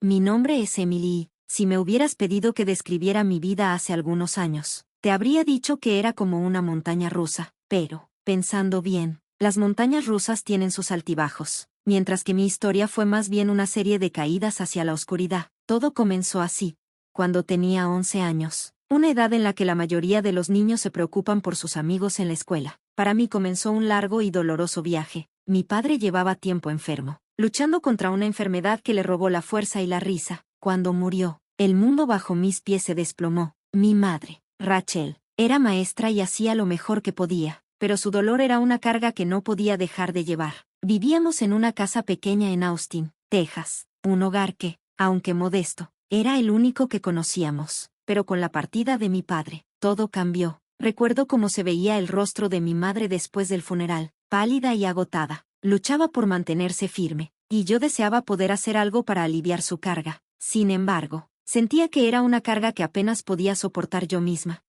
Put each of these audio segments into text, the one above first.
Mi nombre es Emily. Si me hubieras pedido que describiera mi vida hace algunos años, te habría dicho que era como una montaña rusa, pero, pensando bien, las montañas rusas tienen sus altibajos, mientras que mi historia fue más bien una serie de caídas hacia la oscuridad. Todo comenzó así, cuando tenía 11 años, una edad en la que la mayoría de los niños se preocupan por sus amigos en la escuela. Para mí comenzó un largo y doloroso viaje. Mi padre llevaba tiempo enfermo, luchando contra una enfermedad que le robó la fuerza y la risa. Cuando murió, el mundo bajo mis pies se desplomó. Mi madre, Rachel, era maestra y hacía lo mejor que podía, pero su dolor era una carga que no podía dejar de llevar. Vivíamos en una casa pequeña en Austin, Texas, un hogar que, aunque modesto, era el único que conocíamos, pero con la partida de mi padre, todo cambió. Recuerdo cómo se veía el rostro de mi madre después del funeral, pálida y agotada. Luchaba por mantenerse firme, y yo deseaba poder hacer algo para aliviar su carga. Sin embargo, sentía que era una carga que apenas podía soportar yo misma.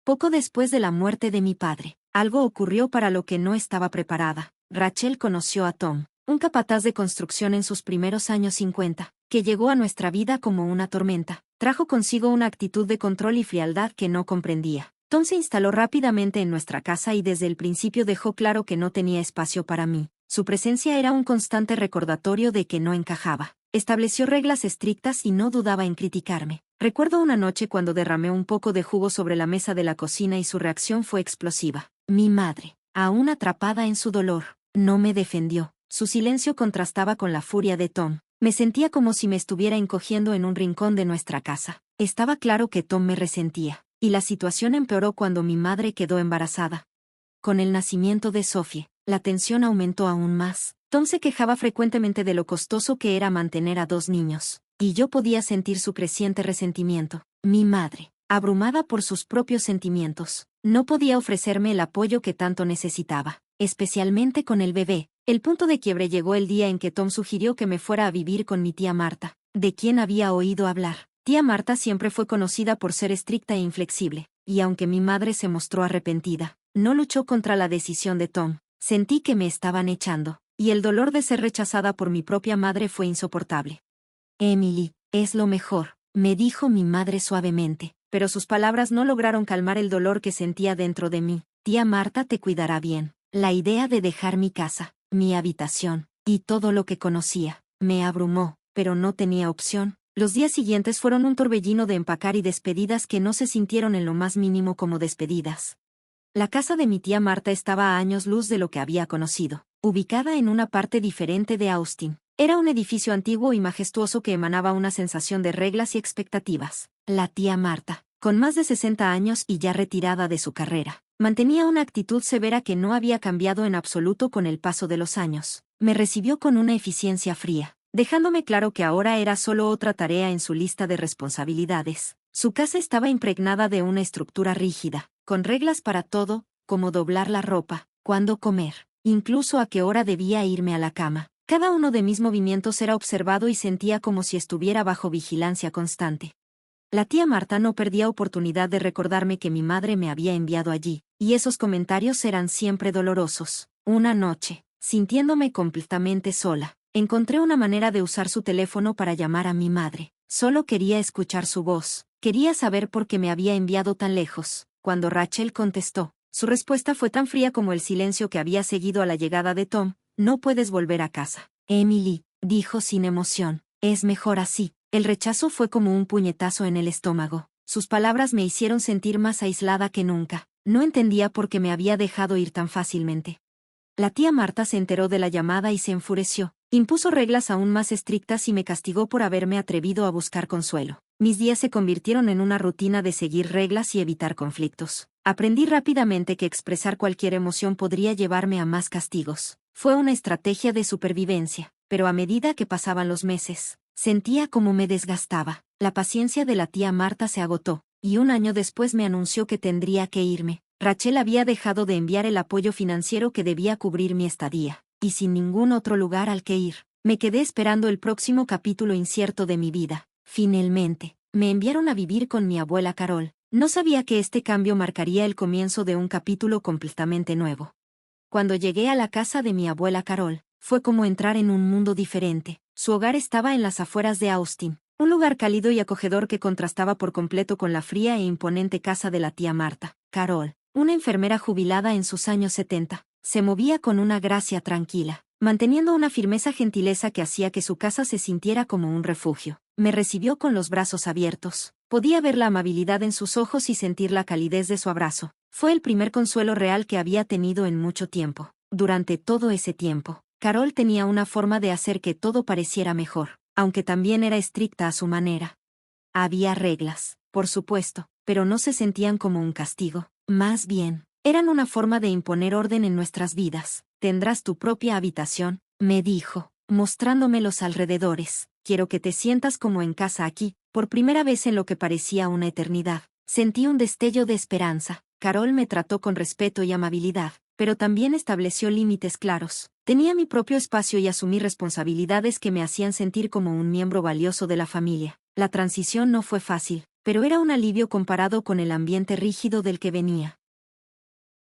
Poco después de la muerte de mi padre, algo ocurrió para lo que no estaba preparada. Rachel conoció a Tom, un capataz de construcción en sus primeros años 50, que llegó a nuestra vida como una tormenta. Trajo consigo una actitud de control y frialdad que no comprendía. Tom se instaló rápidamente en nuestra casa y desde el principio dejó claro que no tenía espacio para mí. Su presencia era un constante recordatorio de que no encajaba. Estableció reglas estrictas y no dudaba en criticarme. Recuerdo una noche cuando derramé un poco de jugo sobre la mesa de la cocina y su reacción fue explosiva. Mi madre, aún atrapada en su dolor, no me defendió. Su silencio contrastaba con la furia de Tom. Me sentía como si me estuviera encogiendo en un rincón de nuestra casa. Estaba claro que Tom me resentía, y la situación empeoró cuando mi madre quedó embarazada. Con el nacimiento de Sophie, la tensión aumentó aún más. Tom se quejaba frecuentemente de lo costoso que era mantener a 2 niños, y yo podía sentir su creciente resentimiento. Mi madre, abrumada por sus propios sentimientos, no podía ofrecerme el apoyo que tanto necesitaba, especialmente con el bebé. El punto de quiebre llegó el día en que Tom sugirió que me fuera a vivir con mi tía Marta, de quien había oído hablar. Tía Marta siempre fue conocida por ser estricta e inflexible, y aunque mi madre se mostró arrepentida, no luchó contra la decisión de Tom. Sentí que me estaban echando, y el dolor de ser rechazada por mi propia madre fue insoportable. Emily, es lo mejor, me dijo mi madre suavemente, pero sus palabras no lograron calmar el dolor que sentía dentro de mí. Tía Marta te cuidará bien. La idea de dejar mi casa, mi habitación, y todo lo que conocía, me abrumó, pero no tenía opción. Los días siguientes fueron un torbellino de empacar y despedidas que no se sintieron en lo más mínimo como despedidas. La casa de mi tía Marta estaba a años luz de lo que había conocido, ubicada en una parte diferente de Austin. Era un edificio antiguo y majestuoso que emanaba una sensación de reglas y expectativas. La tía Marta, con más de 60 años y ya retirada de su carrera, mantenía una actitud severa que no había cambiado en absoluto con el paso de los años. Me recibió con una eficiencia fría, dejándome claro que ahora era solo otra tarea en su lista de responsabilidades. Su casa estaba impregnada de una estructura rígida, con reglas para todo, como doblar la ropa, cuándo comer, incluso a qué hora debía irme a la cama. Cada uno de mis movimientos era observado y sentía como si estuviera bajo vigilancia constante. La tía Marta no perdía oportunidad de recordarme que mi madre me había enviado allí, y esos comentarios eran siempre dolorosos. Una noche, sintiéndome completamente sola, encontré una manera de usar su teléfono para llamar a mi madre. Solo quería escuchar su voz, quería saber por qué me había enviado tan lejos. Cuando Rachel contestó, su respuesta fue tan fría como el silencio que había seguido a la llegada de Tom. No puedes volver a casa. Emily, dijo sin emoción, es mejor así. El rechazo fue como un puñetazo en el estómago. Sus palabras me hicieron sentir más aislada que nunca. No entendía por qué me había dejado ir tan fácilmente. La tía Marta se enteró de la llamada y se enfureció. Impuso reglas aún más estrictas y me castigó por haberme atrevido a buscar consuelo. Mis días se convirtieron en una rutina de seguir reglas y evitar conflictos. Aprendí rápidamente que expresar cualquier emoción podría llevarme a más castigos. Fue una estrategia de supervivencia, pero a medida que pasaban los meses, sentía como me desgastaba. La paciencia de la tía Marta se agotó, y un año después me anunció que tendría que irme. Rachel había dejado de enviar el apoyo financiero que debía cubrir mi estadía, y sin ningún otro lugar al que ir, me quedé esperando el próximo capítulo incierto de mi vida. Finalmente, me enviaron a vivir con mi abuela Carol. No sabía que este cambio marcaría el comienzo de un capítulo completamente nuevo. Cuando llegué a la casa de mi abuela Carol, Fue como entrar en un mundo diferente. Su hogar estaba en las afueras de Austin, un lugar cálido y acogedor que contrastaba por completo con la fría e imponente casa de la tía Marta. Carol, una enfermera jubilada en sus años 70, se movía con una gracia tranquila, manteniendo una firmeza gentileza que hacía que su casa se sintiera como un refugio. Me recibió con los brazos abiertos. Podía ver la amabilidad en sus ojos y sentir la calidez de su abrazo. Fue el primer consuelo real que había tenido en mucho tiempo. Durante todo ese tiempo, Carol tenía una forma de hacer que todo pareciera mejor, aunque también era estricta a su manera. Había reglas, por supuesto, pero no se sentían como un castigo. Más bien, eran una forma de imponer orden en nuestras vidas. Tendrás tu propia habitación, me dijo, mostrándome los alrededores. Quiero que te sientas como en casa aquí. Por primera vez en lo que parecía una eternidad, sentí un destello de esperanza. Carol me trató con respeto y amabilidad, pero también estableció límites claros. Tenía mi propio espacio y asumí responsabilidades que me hacían sentir como un miembro valioso de la familia. La transición no fue fácil, pero era un alivio comparado con el ambiente rígido del que venía.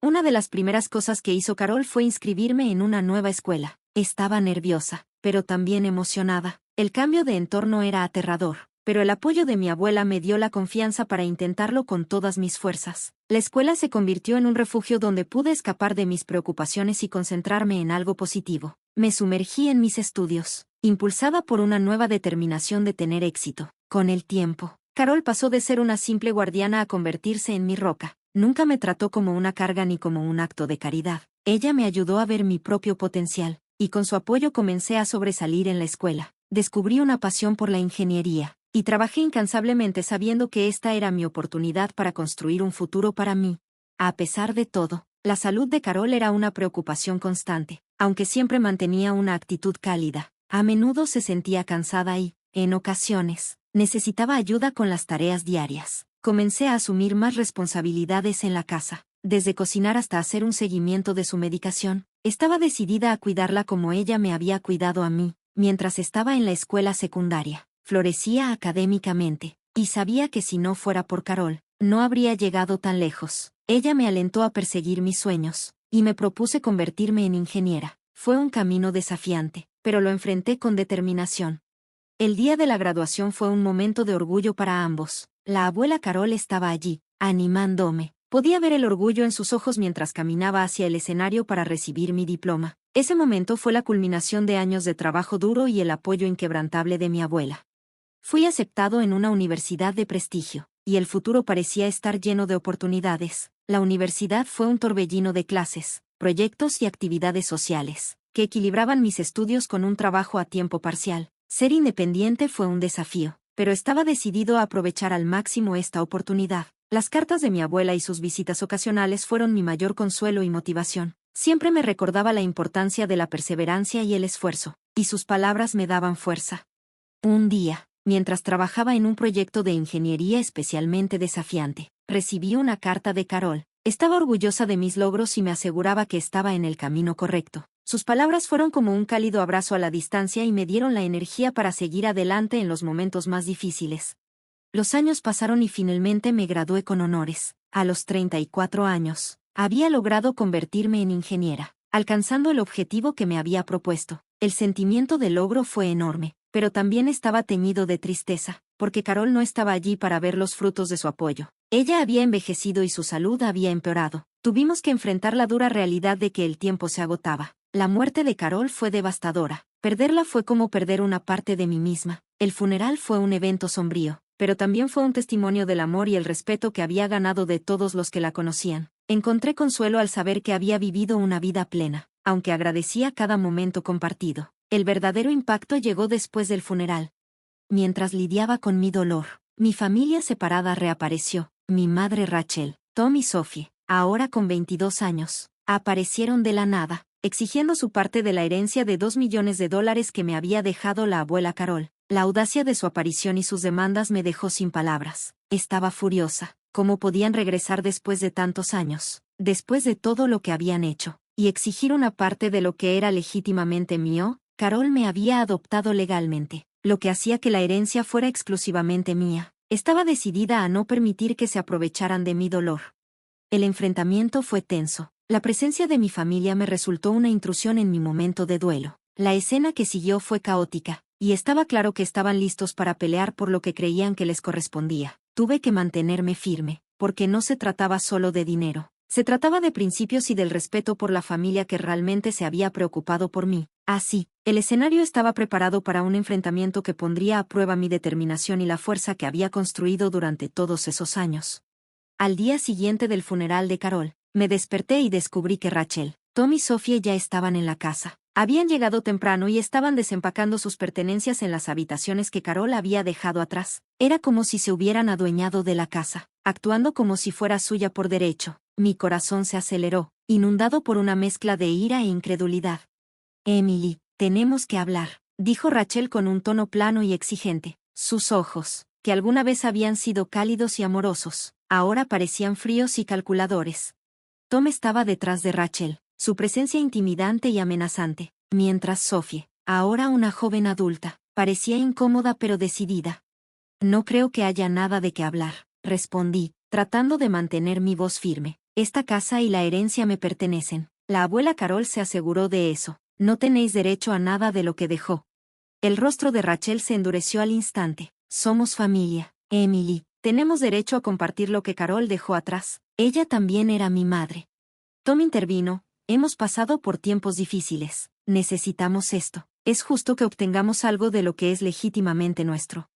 Una de las primeras cosas que hizo Carol fue inscribirme en una nueva escuela. Estaba nerviosa, pero también emocionada. El cambio de entorno era aterrador, pero el apoyo de mi abuela me dio la confianza para intentarlo con todas mis fuerzas. La escuela se convirtió en un refugio donde pude escapar de mis preocupaciones y concentrarme en algo positivo. Me sumergí en mis estudios, impulsada por una nueva determinación de tener éxito. Con el tiempo, Carol pasó de ser una simple guardiana a convertirse en mi roca. Nunca me trató como una carga ni como un acto de caridad. Ella me ayudó a ver mi propio potencial, y con su apoyo comencé a sobresalir en la escuela. Descubrí una pasión por la ingeniería, y trabajé incansablemente sabiendo que esta era mi oportunidad para construir un futuro para mí. A pesar de todo, la salud de Carol era una preocupación constante, aunque siempre mantenía una actitud cálida. A menudo se sentía cansada y, en ocasiones, necesitaba ayuda con las tareas diarias. Comencé a asumir más responsabilidades en la casa, desde cocinar hasta hacer un seguimiento de su medicación. Estaba decidida a cuidarla como ella me había cuidado a mí. Mientras estaba en la escuela secundaria, florecía académicamente, y sabía que si no fuera por Carol, no habría llegado tan lejos. Ella me alentó a perseguir mis sueños, y me propuse convertirme en ingeniera. Fue un camino desafiante, pero lo enfrenté con determinación. El día de la graduación fue un momento de orgullo para ambos. La abuela Carol estaba allí, animándome. Podía ver el orgullo en sus ojos mientras caminaba hacia el escenario para recibir mi diploma. Ese momento fue la culminación de años de trabajo duro y el apoyo inquebrantable de mi abuela. Fui aceptado en una universidad de prestigio, y el futuro parecía estar lleno de oportunidades. La universidad fue un torbellino de clases, proyectos y actividades sociales, que equilibraban mis estudios con un trabajo a tiempo parcial. Ser independiente fue un desafío, pero estaba decidido a aprovechar al máximo esta oportunidad. Las cartas de mi abuela y sus visitas ocasionales fueron mi mayor consuelo y motivación. Siempre me recordaba la importancia de la perseverancia y el esfuerzo, y sus palabras me daban fuerza. Un día, mientras trabajaba en un proyecto de ingeniería especialmente desafiante, recibí una carta de Carol. Estaba orgullosa de mis logros y me aseguraba que estaba en el camino correcto. Sus palabras fueron como un cálido abrazo a la distancia y me dieron la energía para seguir adelante en los momentos más difíciles. Los años pasaron y finalmente me gradué con honores. A los 34 años, había logrado convertirme en ingeniera, alcanzando el objetivo que me había propuesto. El sentimiento de logro fue enorme, pero también estaba teñido de tristeza, porque Carol no estaba allí para ver los frutos de su apoyo. Ella había envejecido y su salud había empeorado. Tuvimos que enfrentar la dura realidad de que el tiempo se agotaba. La muerte de Carol fue devastadora. Perderla fue como perder una parte de mí misma. El funeral fue un evento sombrío, pero también fue un testimonio del amor y el respeto que había ganado de todos los que la conocían. Encontré consuelo al saber que había vivido una vida plena, aunque agradecía cada momento compartido. El verdadero impacto llegó después del funeral. Mientras lidiaba con mi dolor, mi familia separada reapareció. Mi madre Rachel, Tom y Sophie, ahora con 22 años, aparecieron de la nada, exigiendo su parte de la herencia de $2 millones que me había dejado la abuela Carol. La audacia de su aparición y sus demandas me dejó sin palabras. Estaba furiosa. ¿Cómo podían regresar después de tantos años, después de todo lo que habían hecho, y exigir una parte de lo que era legítimamente mío? Carol me había adoptado legalmente, lo que hacía que la herencia fuera exclusivamente mía. Estaba decidida a no permitir que se aprovecharan de mi dolor. El enfrentamiento fue tenso. La presencia de mi familia me resultó una intrusión en mi momento de duelo. La escena que siguió fue caótica, y estaba claro que estaban listos para pelear por lo que creían que les correspondía. Tuve que mantenerme firme, porque no se trataba solo de dinero. Se trataba de principios y del respeto por la familia que realmente se había preocupado por mí. Así, el escenario estaba preparado para un enfrentamiento que pondría a prueba mi determinación y la fuerza que había construido durante todos esos años. Al día siguiente del funeral de Carol, me desperté y descubrí que Rachel, Tom y Sophie ya estaban en la casa. Habían llegado temprano y estaban desempacando sus pertenencias en las habitaciones que Carol había dejado atrás. Era como si se hubieran adueñado de la casa, actuando como si fuera suya por derecho. Mi corazón se aceleró, inundado por una mezcla de ira e incredulidad. Emily, tenemos que hablar, dijo Rachel con un tono plano y exigente. Sus ojos, que alguna vez habían sido cálidos y amorosos, ahora parecían fríos y calculadores. Tom estaba detrás de Rachel, su presencia intimidante y amenazante, mientras Sophie, ahora una joven adulta, parecía incómoda pero decidida. No creo que haya nada de qué hablar, respondí, tratando de mantener mi voz firme. Esta casa y la herencia me pertenecen. La abuela Carol se aseguró de eso. No tenéis derecho a nada de lo que dejó. El rostro de Rachel se endureció al instante. Somos familia, Emily. Tenemos derecho a compartir lo que Carol dejó atrás. Ella también era mi madre. Tom intervino. Hemos pasado por tiempos difíciles. Necesitamos esto. Es justo que obtengamos algo de lo que es legítimamente nuestro.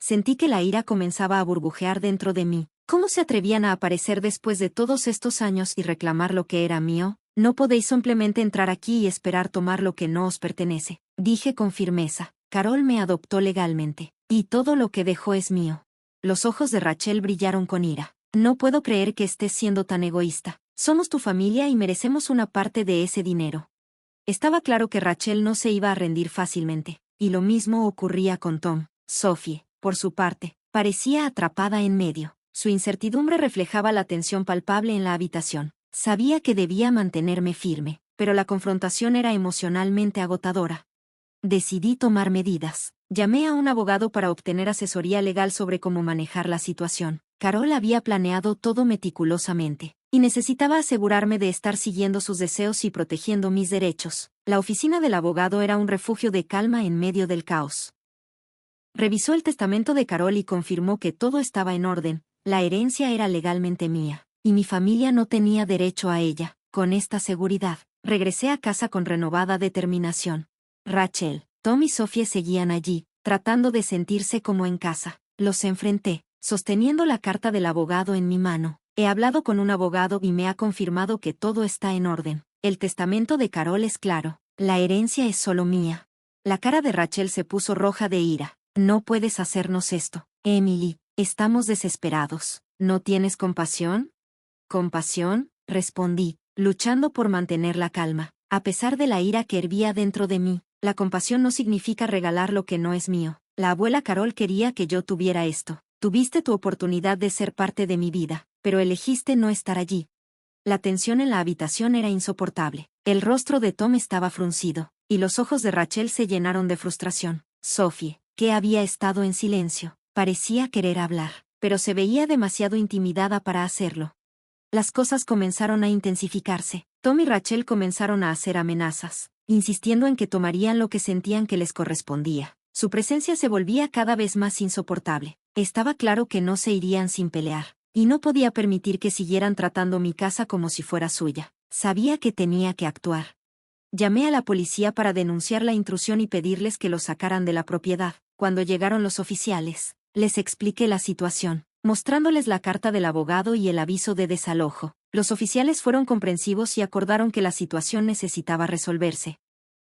Sentí que la ira comenzaba a burbujear dentro de mí. ¿Cómo se atrevían a aparecer después de todos estos años y reclamar lo que era mío? No podéis simplemente entrar aquí y esperar tomar lo que no os pertenece, dije con firmeza. Carol me adoptó legalmente, y todo lo que dejó es mío. Los ojos de Rachel brillaron con ira. No puedo creer que estés siendo tan egoísta. Somos tu familia y merecemos una parte de ese dinero. Estaba claro que Rachel no se iba a rendir fácilmente, y lo mismo ocurría con Tom. Sophie, por su parte, parecía atrapada en medio. Su incertidumbre reflejaba la tensión palpable en la habitación. Sabía que debía mantenerme firme, pero la confrontación era emocionalmente agotadora. Decidí tomar medidas. Llamé a un abogado para obtener asesoría legal sobre cómo manejar la situación. Carol había planeado todo meticulosamente, y necesitaba asegurarme de estar siguiendo sus deseos y protegiendo mis derechos. La oficina del abogado era un refugio de calma en medio del caos. Revisó el testamento de Carol y confirmó que todo estaba en orden. La herencia era legalmente mía, y mi familia no tenía derecho a ella. Con esta seguridad, regresé a casa con renovada determinación. Rachel, Tom y Sophie seguían allí, tratando de sentirse como en casa. Los enfrenté, sosteniendo la carta del abogado en mi mano. He hablado con un abogado y me ha confirmado que todo está en orden. El testamento de Carol es claro. La herencia es solo mía. La cara de Rachel se puso roja de ira. No puedes hacernos esto, Emily. Estamos desesperados. ¿No tienes compasión? ¿Compasión? Respondí, luchando por mantener la calma. A pesar de la ira que hervía dentro de mí, la compasión no significa regalar lo que no es mío. La abuela Carol quería que yo tuviera esto. Tuviste tu oportunidad de ser parte de mi vida, pero elegiste no estar allí. La tensión en la habitación era insoportable. El rostro de Tom estaba fruncido, y los ojos de Rachel se llenaron de frustración. Sophie, que había estado en silencio, parecía querer hablar, pero se veía demasiado intimidada para hacerlo. Las cosas comenzaron a intensificarse. Tom y Rachel comenzaron a hacer amenazas, insistiendo en que tomarían lo que sentían que les correspondía. Su presencia se volvía cada vez más insoportable. Estaba claro que no se irían sin pelear, y no podía permitir que siguieran tratando mi casa como si fuera suya. Sabía que tenía que actuar. Llamé a la policía para denunciar la intrusión y pedirles que lo sacaran de la propiedad. Cuando llegaron los oficiales, les expliqué la situación, mostrándoles la carta del abogado y el aviso de desalojo. Los oficiales fueron comprensivos y acordaron que la situación necesitaba resolverse.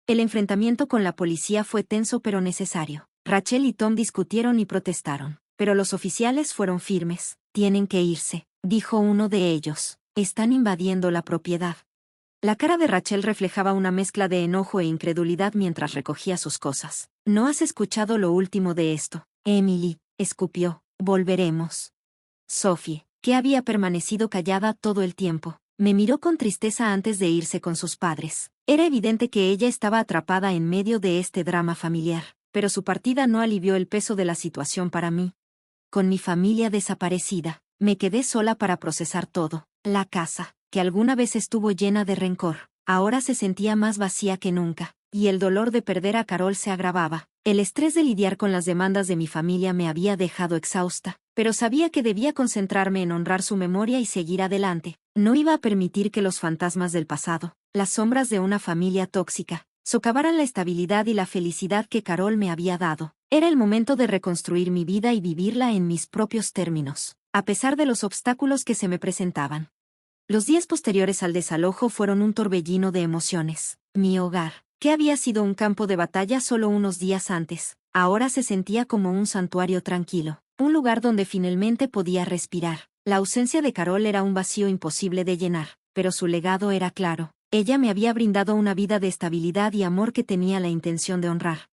El enfrentamiento con la policía fue tenso pero necesario. Rachel y Tom discutieron y protestaron, pero los oficiales fueron firmes. Tienen que irse, dijo uno de ellos. Están invadiendo la propiedad. La cara de Rachel reflejaba una mezcla de enojo e incredulidad mientras recogía sus cosas. ¿No has escuchado lo último de esto? Emily, escupió. Volveremos. Sophie, que había permanecido callada todo el tiempo, me miró con tristeza antes de irse con sus padres. Era evidente que ella estaba atrapada en medio de este drama familiar, pero su partida no alivió el peso de la situación para mí. Con mi familia desaparecida, me quedé sola para procesar todo. La casa, que alguna vez estuvo llena de rencor, ahora se sentía más vacía que nunca. y el dolor de perder a Carol se agravaba. El estrés de lidiar con las demandas de mi familia me había dejado exhausta, pero sabía que debía concentrarme en honrar su memoria y seguir adelante. No iba a permitir que los fantasmas del pasado, las sombras de una familia tóxica, socavaran la estabilidad y la felicidad que Carol me había dado. Era el momento de reconstruir mi vida y vivirla en mis propios términos, a pesar de los obstáculos que se me presentaban. Los días posteriores al desalojo fueron un torbellino de emociones. Mi hogar, que había sido un campo de batalla solo unos días antes, ahora se sentía como un santuario tranquilo, un lugar donde finalmente podía respirar. La ausencia de Carol era un vacío imposible de llenar, pero su legado era claro. Ella me había brindado una vida de estabilidad y amor que tenía la intención de honrar.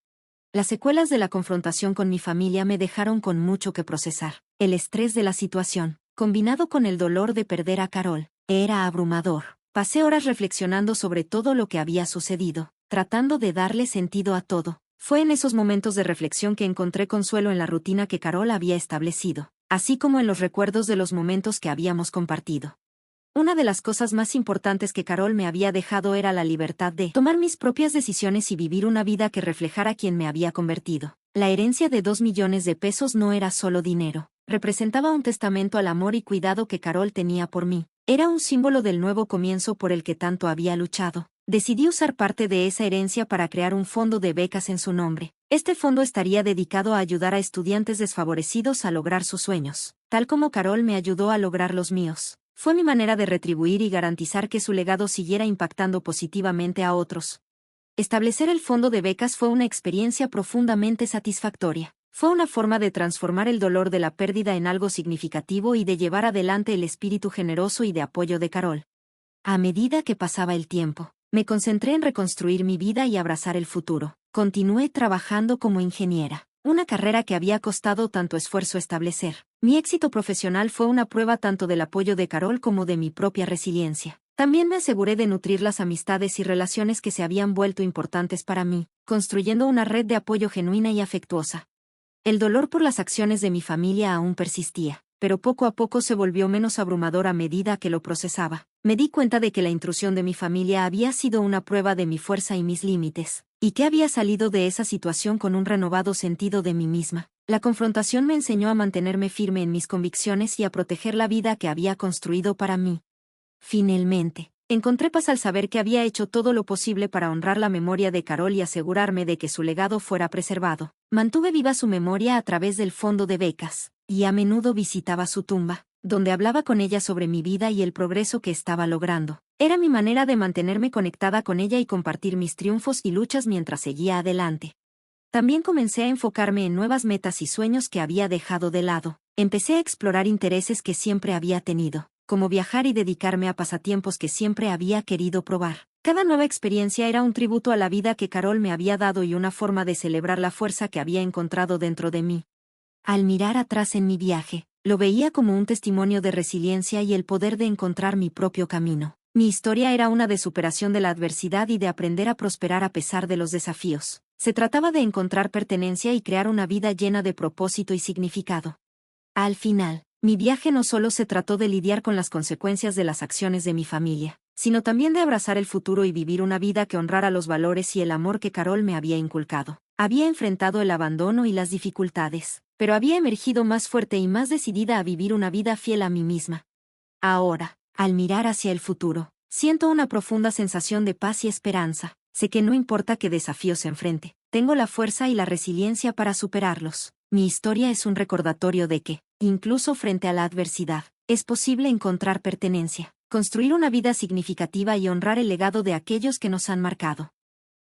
Las secuelas de la confrontación con mi familia me dejaron con mucho que procesar. El estrés de la situación, combinado con el dolor de perder a Carol, era abrumador. Pasé horas reflexionando sobre todo lo que había sucedido, tratando de darle sentido a todo. Fue en esos momentos de reflexión que encontré consuelo en la rutina que Carol había establecido, así como en los recuerdos de los momentos que habíamos compartido. Una de las cosas más importantes que Carol me había dejado era la libertad de tomar mis propias decisiones y vivir una vida que reflejara quién me había convertido. La herencia de 2 millones de pesos no era solo dinero, representaba un testamento al amor y cuidado que Carol tenía por mí. Era un símbolo del nuevo comienzo por el que tanto había luchado. Decidí usar parte de esa herencia para crear un fondo de becas en su nombre. Este fondo estaría dedicado a ayudar a estudiantes desfavorecidos a lograr sus sueños, tal como Carol me ayudó a lograr los míos. Fue mi manera de retribuir y garantizar que su legado siguiera impactando positivamente a otros. Establecer el fondo de becas fue una experiencia profundamente satisfactoria. Fue una forma de transformar el dolor de la pérdida en algo significativo y de llevar adelante el espíritu generoso y de apoyo de Carol. A medida que pasaba el tiempo, me concentré en reconstruir mi vida y abrazar el futuro. Continué trabajando como ingeniera, una carrera que había costado tanto esfuerzo establecer. Mi éxito profesional fue una prueba tanto del apoyo de Carol como de mi propia resiliencia. También me aseguré de nutrir las amistades y relaciones que se habían vuelto importantes para mí, construyendo una red de apoyo genuina y afectuosa. El dolor por las acciones de mi familia aún persistía, pero poco a poco se volvió menos abrumador a medida que lo procesaba. Me di cuenta de que la intrusión de mi familia había sido una prueba de mi fuerza y mis límites, y que había salido de esa situación con un renovado sentido de mí misma. La confrontación me enseñó a mantenerme firme en mis convicciones y a proteger la vida que había construido para mí. Finalmente, encontré paz al saber que había hecho todo lo posible para honrar la memoria de Carol y asegurarme de que su legado fuera preservado. Mantuve viva su memoria a través del fondo de becas, y a menudo visitaba su tumba, donde hablaba con ella sobre mi vida y el progreso que estaba logrando. Era mi manera de mantenerme conectada con ella y compartir mis triunfos y luchas mientras seguía adelante. También comencé a enfocarme en nuevas metas y sueños que había dejado de lado. Empecé a explorar intereses que siempre había tenido, como viajar y dedicarme a pasatiempos que siempre había querido probar. Cada nueva experiencia era un tributo a la vida que Carol me había dado y una forma de celebrar la fuerza que había encontrado dentro de mí. Al mirar atrás en mi viaje, lo veía como un testimonio de resiliencia y el poder de encontrar mi propio camino. Mi historia era una de superación de la adversidad y de aprender a prosperar a pesar de los desafíos. Se trataba de encontrar pertenencia y crear una vida llena de propósito y significado. Al final, mi viaje no solo se trató de lidiar con las consecuencias de las acciones de mi familia, sino también de abrazar el futuro y vivir una vida que honrara los valores y el amor que Carol me había inculcado. Había enfrentado el abandono y las dificultades, pero había emergido más fuerte y más decidida a vivir una vida fiel a mí misma. Ahora, al mirar hacia el futuro, siento una profunda sensación de paz y esperanza. Sé que no importa qué desafíos se enfrente, tengo la fuerza y la resiliencia para superarlos. Mi historia es un recordatorio de que, incluso frente a la adversidad, es posible encontrar pertenencia, construir una vida significativa y honrar el legado de aquellos que nos han marcado.